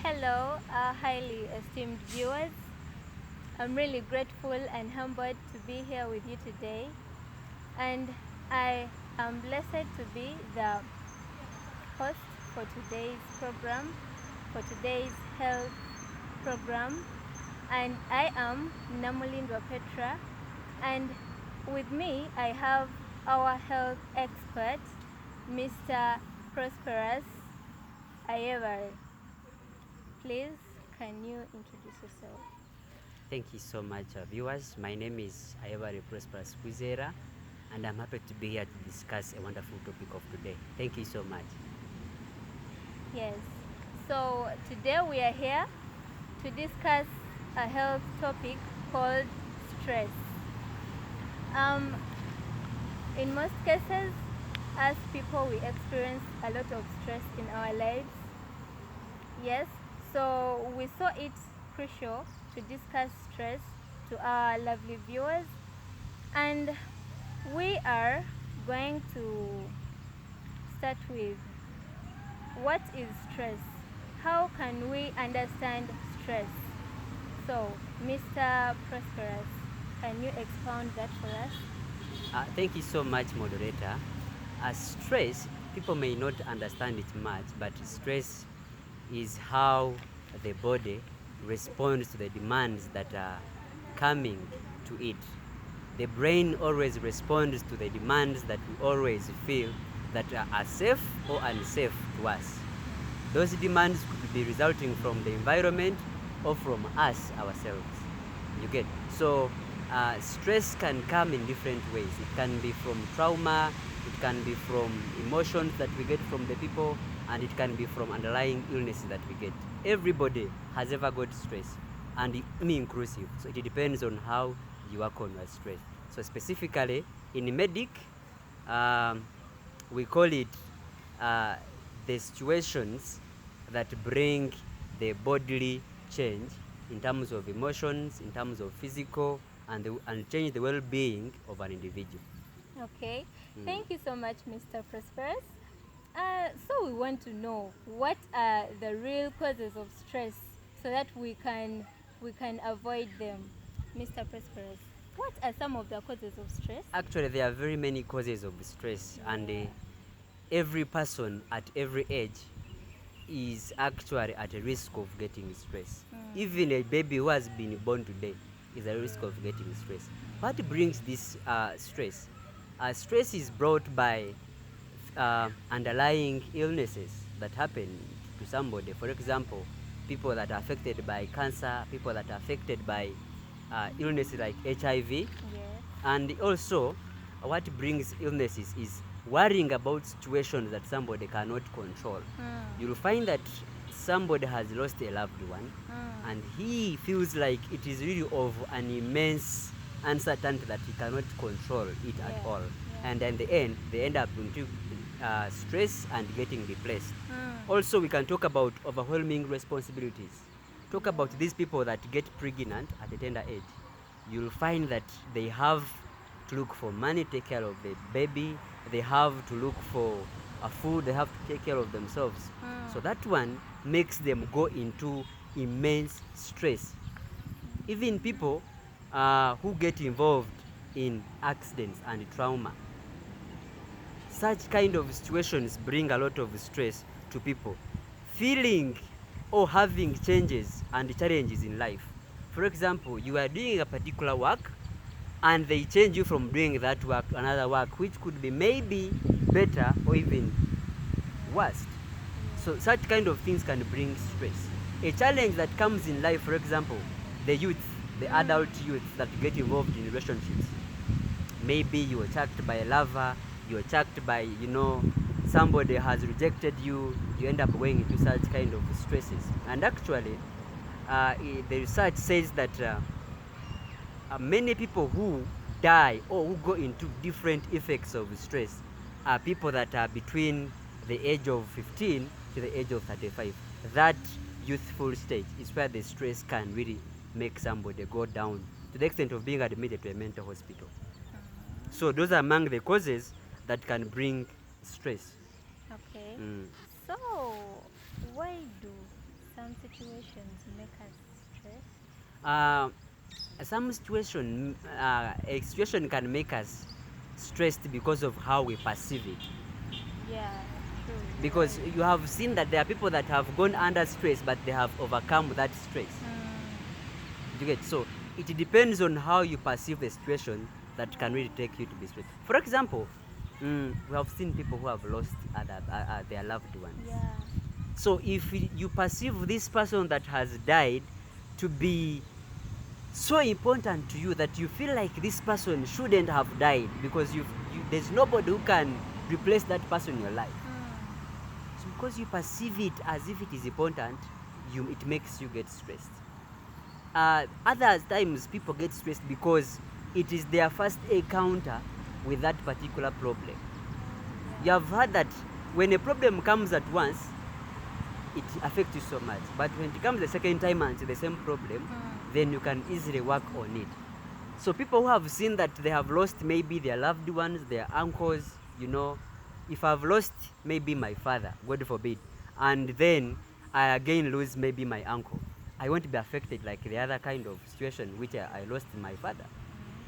Hello, highly esteemed viewers. I'm really grateful and humbled to be here with you today. And I am blessed to be the host for today's program, for today's health program. And I am Namulindwa Petra. And with me, I have our health expert, Mr. Prosperous Ayevare. Please, can you introduce yourself? Thank you so much, viewers. My name is Ayevare Prosperous Kwizera, and I'm happy to be here to discuss a wonderful topic of today. Thank you so much. Yes. So today we are here to discuss a health topic called stress. In most cases, as people, we experience a lot of stress in our lives. Yes. So we saw it crucial to discuss stress to our lovely viewers, and we are going to start with what is stress? How can we understand stress? So, Mr. Prosperous, can you expound that for us? Thank you so much, moderator. Stress, people may not understand it much, but stress is how the body responds to the demands that are coming to it. The brain always responds to the demands that we always feel that are safe or unsafe to us. Those demands could be resulting from the environment or from us ourselves. You get? So stress can come in different ways. It can be from trauma, it can be from emotions that we get from the people, and it can be from underlying illnesses that we get. Everybody has ever got stress, and me inclusive. So it depends on how you work on your stress. So specifically in medic, we call it the situations that bring the bodily change in terms of emotions, in terms of physical, and change the well-being of an individual. Okay, thank you so much, Mr. Prosperous. So we want to know what are the real causes of stress so that we can avoid them. Mr. Prosperous, what are some of the causes of stress? Actually, there are very many causes of stress, and every person at every age is actually at a risk of getting stress. Even a baby who has been born today is at risk of getting stress. What brings this stress? Stress is brought by underlying illnesses that happen to somebody. For example, people that are affected by cancer, people that are affected by illnesses like HIV. Yes. And also, what brings illnesses is worrying about situations that somebody cannot control. You'll find that somebody has lost a loved one, and he feels like it is really of an immense uncertainty that he cannot control it at all. And in the end, they end up into stress and getting depressed. Also, we can talk about overwhelming responsibilities. Talk about these people that get pregnant at a tender age. You'll find that they have to look for money, take care of the baby, they have to look for food, they have to take care of themselves. So that one makes them go into immense stress. Even people who get involved in accidents and trauma, such kind of situations bring a lot of stress to people. Feeling or having changes and challenges in life. For example, you are doing a particular work and they change you from doing that work to another work, which could be maybe better or even worse. So such kind of things can bring stress. A challenge that comes in life, for example, the youth, the adult youth that get involved in relationships. Maybe you were chucked by a lover, you were chucked by, somebody has rejected you, you end up going into such kind of stresses. And actually, the research says that many people who die or who go into different effects of stress are people that are between the age of 15 to the age of 35. That youthful stage is where the stress can really make somebody go down to the extent of being admitted to a mental hospital. So those are among the causes that can bring stress. Okay. So why do some situations make us stress? Some situation, a situation can make us stressed because of how we perceive it. Yeah, true. Because Right. you have seen that there are people that have gone under stress, but they have overcome that stress. You get? So it depends on how you perceive the situation that can really take you to be stressed. For example, we have seen people who have lost their loved ones. Yeah. So if you perceive this person that has died to be so important to you that you feel like this person shouldn't have died because there's nobody who can replace that person in your life. So because you perceive it as if it is important, it makes you get stressed. Other times people get stressed because it is their first encounter with that particular problem. You have heard that when a problem comes at once, it affects you so much. But when it comes the second time and it's the same problem, then you can easily work on it. So people who have seen that they have lost maybe their loved ones, their uncles, if I've lost maybe my father, God forbid, and then I again lose maybe my uncle, I won't be affected like the other kind of situation which I lost my father.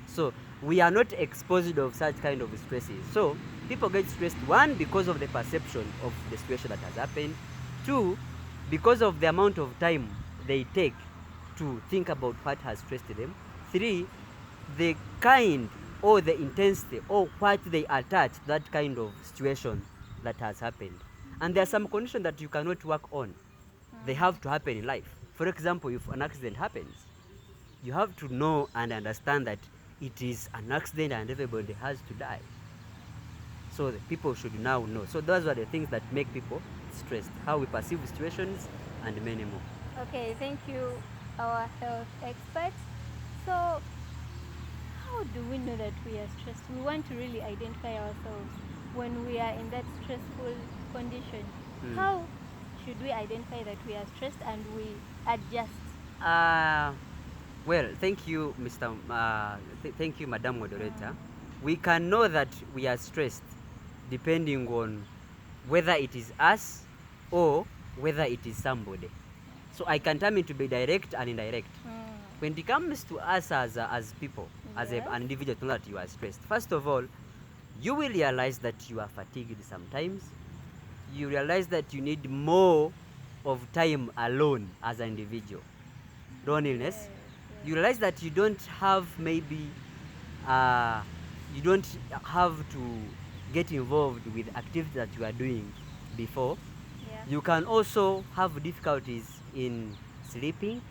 So we are not exposed of such kind of stresses. So people get stressed, one, because of the perception of the situation that has happened, two, because of the amount of time they take to think about what has stressed them, three, the kind or the intensity or what they attach that kind of situation that has happened. And there are some conditions that you cannot work on. They have to happen in life. For example, if an accident happens, you have to know and understand that it is an accident and everybody has to die. So the people should now know. So those are the things that make people stressed, how we perceive situations and many more. Okay, thank you, our health expert. So, how do we know that we are stressed? We want to really identify ourselves when we are in that stressful condition. How should we identify that we are stressed and we adjust? Well, thank you, thank you, Madam Moderator. We can know that we are stressed depending on whether it is us or whether it is somebody. So I can term it to be direct and indirect. When it comes to us as people, as an individual, to know that you are stressed, first of all, you will realize that you are fatigued sometimes. You realize that you need more of time alone as an individual. Loneliness. You realize that you don't have maybe, you don't have to get involved with activities that you are doing before. You can also have difficulties in sleeping.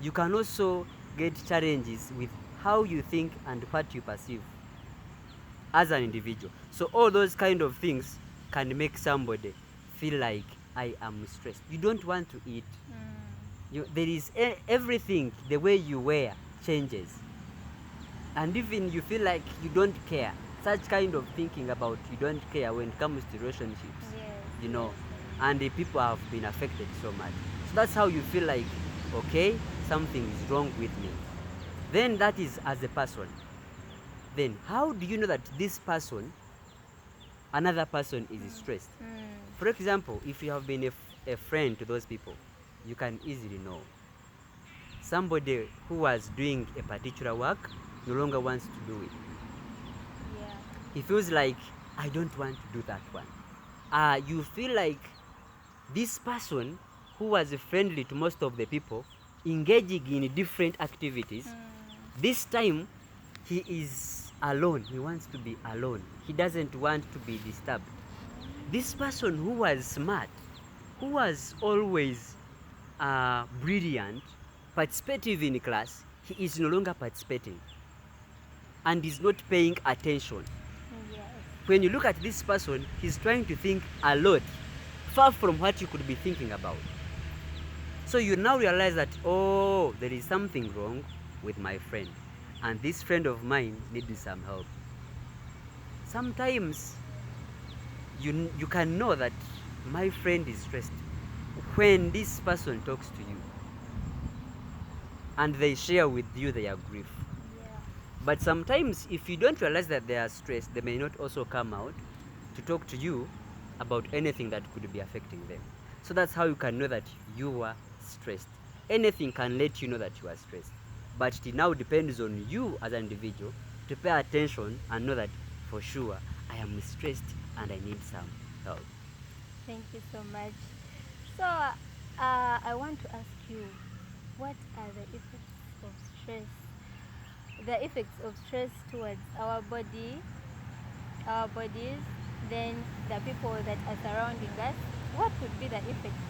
You can also get challenges with how you think and what you perceive as an individual. So all those kind of things can make somebody feel like I am stressed. You don't want to eat. There is everything, the way you wear changes. And even you feel like you don't care. Such kind of thinking about you don't care when it comes to relationships, and the people have been affected so much. So that's how you feel like, okay, something is wrong with me. Then that is as a person. Then how do you know that this person, another person, is stressed? For example, if you have been a friend to those people, you can easily know. Somebody who was doing a particular work no longer wants to do it. He feels like, I don't want to do that one. You feel like this person who was friendly to most of the people, engaging in different activities, this time he is alone. He wants to be alone. He doesn't want to be disturbed. This person who was smart, who was always brilliant, participative in class, he is no longer participating and is not paying attention. When you look at this person, he's trying to think a lot, far from what you could be thinking about. So you now realize that, oh, there is something wrong with my friend, and this friend of mine needs some help. Sometimes you can know that my friend is stressed when this person talks to you and they share with you their grief. But sometimes if you don't realize that they are stressed, they may not also come out to talk to you about anything that could be affecting them. So that's how you can know that you are stressed. Anything can let you know that you are stressed. But it now depends on you as an individual to pay attention and know that for sure I am stressed and I need some help. Thank you so much. So, I want to ask you, what are the effects of stress? The effects of stress towards our body, our bodies, then the people that are surrounding us. What would be the effects?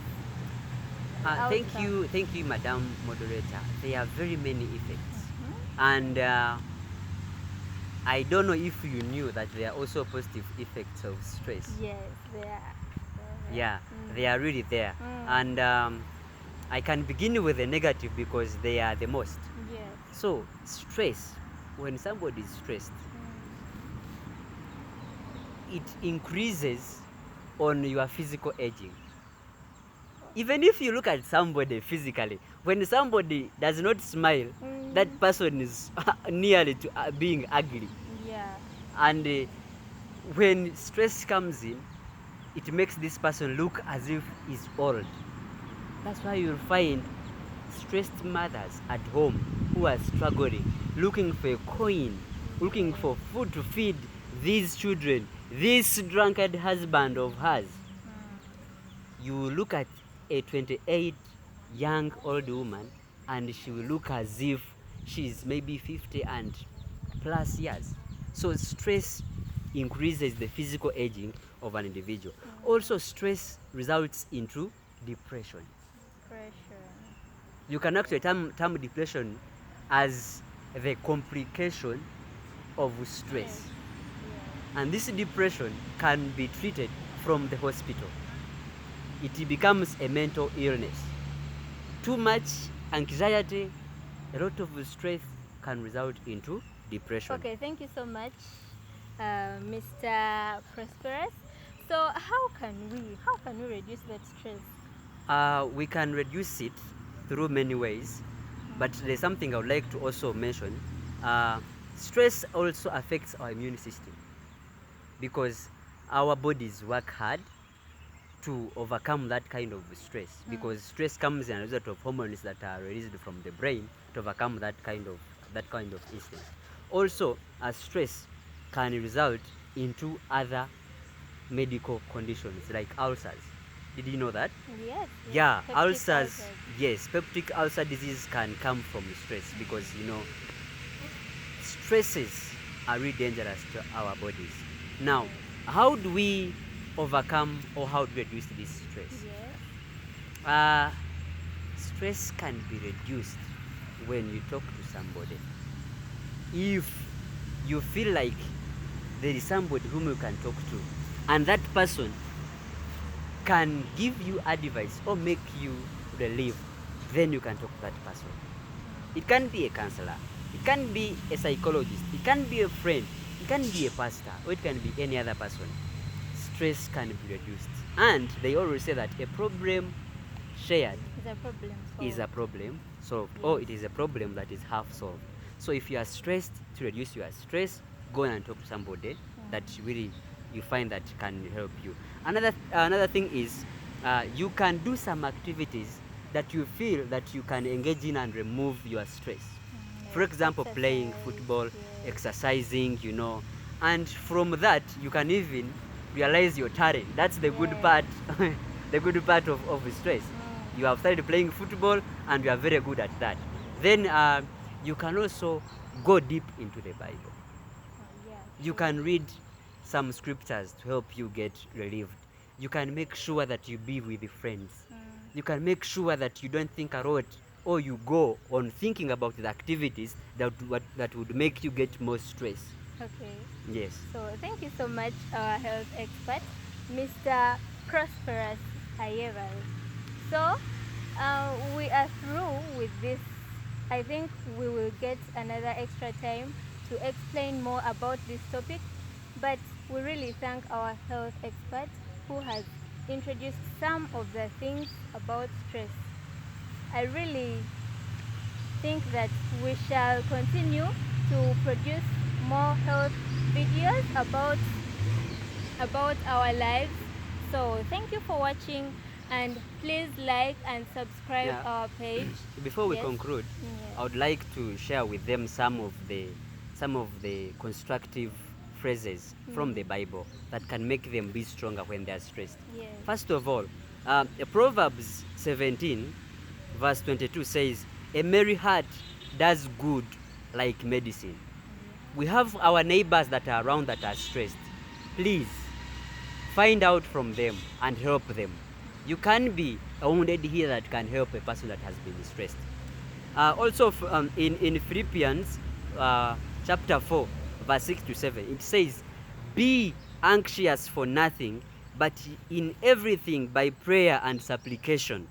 Thank you, Madam Moderator. There are very many effects, Mm-hmm. and I don't know if you knew that there are also positive effects of stress. Yes, they are. Yeah, Mm. they are really there, and I can begin with the negative because they are the most. Yes. So, stress, when somebody is stressed, it increases on your physical aging. Even if you look at somebody physically, when somebody does not smile, that person is nearly to being ugly. Yeah. And when stress comes in, it makes this person look as if he's old. That's why you'll find stressed mothers at home who are struggling, looking for a coin, looking for food to feed these children, this drunkard husband of hers. You look at a 28 young old woman and she will look as if she's maybe 50 and plus years. So stress increases the physical aging of an individual. Also, stress results into depression. Depression. You can actually term depression as the complication of stress. Yes. And this depression can be treated from the hospital. It becomes a mental illness. Too much anxiety, a lot of stress can result into depression. Okay, thank you so much, Mr. Prosperous. So how can we reduce that stress? We can reduce it through many ways, but there's something I would like to also mention. Stress also affects our immune system because our bodies work hard to overcome that kind of stress, because stress comes as a result of hormones that are released from the brain to overcome that kind of instance. Also, stress can result into other medical conditions like ulcers. Did you know that? Yes. Yeah, Peptic ulcers. Yes, peptic ulcer disease can come from stress because stresses are really dangerous to our bodies. Now, how do we overcome or how do we reduce this stress? Yes. Stress can be reduced when you talk to somebody. If you feel like there is somebody whom you can talk to and that person can give you advice or make you relieve, then you can talk to that person. It can be a counselor, it can be a psychologist, it can be a friend, it can be a pastor, or it can be any other person. Stress can be reduced. And they always say that a problem shared is a problem solved, or it is a problem that is half solved. So if you are stressed, to reduce your stress, go and talk to somebody that really you find that can help you. Another thing is you can do some activities that you feel that you can engage in and remove your stress. For example, playing football, exercising, and from that you can even realize your talent. That's the good part. The good part of stress. You have started playing football and you are very good at that. Then you can also go deep into the Bible. You can read some scriptures to help you get relieved. You can make sure that you be with friends. You can make sure that you don't think a lot, or you go on thinking about the activities that would make you get more stress. Okay. Yes. So thank you so much, our health expert, Mr. Prosperous Ayeval. So we are through with this. I think we will get another extra time to explain more about this topic, but we really thank our health expert who has introduced some of the things about stress. I really think that we shall continue to produce more health videos about our lives. So thank you for watching And please like and subscribe Yeah. our page. Before we Yes. conclude, Yes. I would like to share with them some of the constructive phrases from the Bible that can make them be stronger when they are stressed. Yes. First of all, Proverbs 17 verse 22 says, "A merry heart does good like medicine." We have our neighbors that are around that are stressed. Please find out from them and help them. You can be a wounded healer that can help a person that has been stressed. Also, in Philippians chapter 4, verse 6 to 7, it says, "Be anxious for nothing, but in everything by prayer and supplication,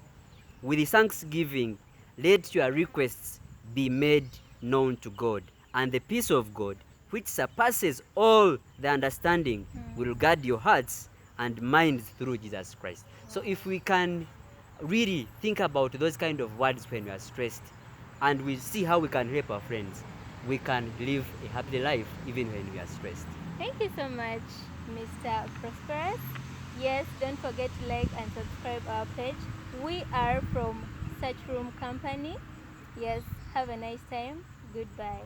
with thanksgiving, let your requests be made known to God, and the peace of God, which surpasses all the understanding, will guard your hearts and minds through Jesus Christ." So if we can really think about those kind of words when we are stressed, and we see how we can help our friends, we can live a happy life even when we are stressed. Thank you so much, Mr. Prosperous. Yes, don't forget to like and subscribe our page. We are from Searchroom Company. Yes, have a nice time. Goodbye.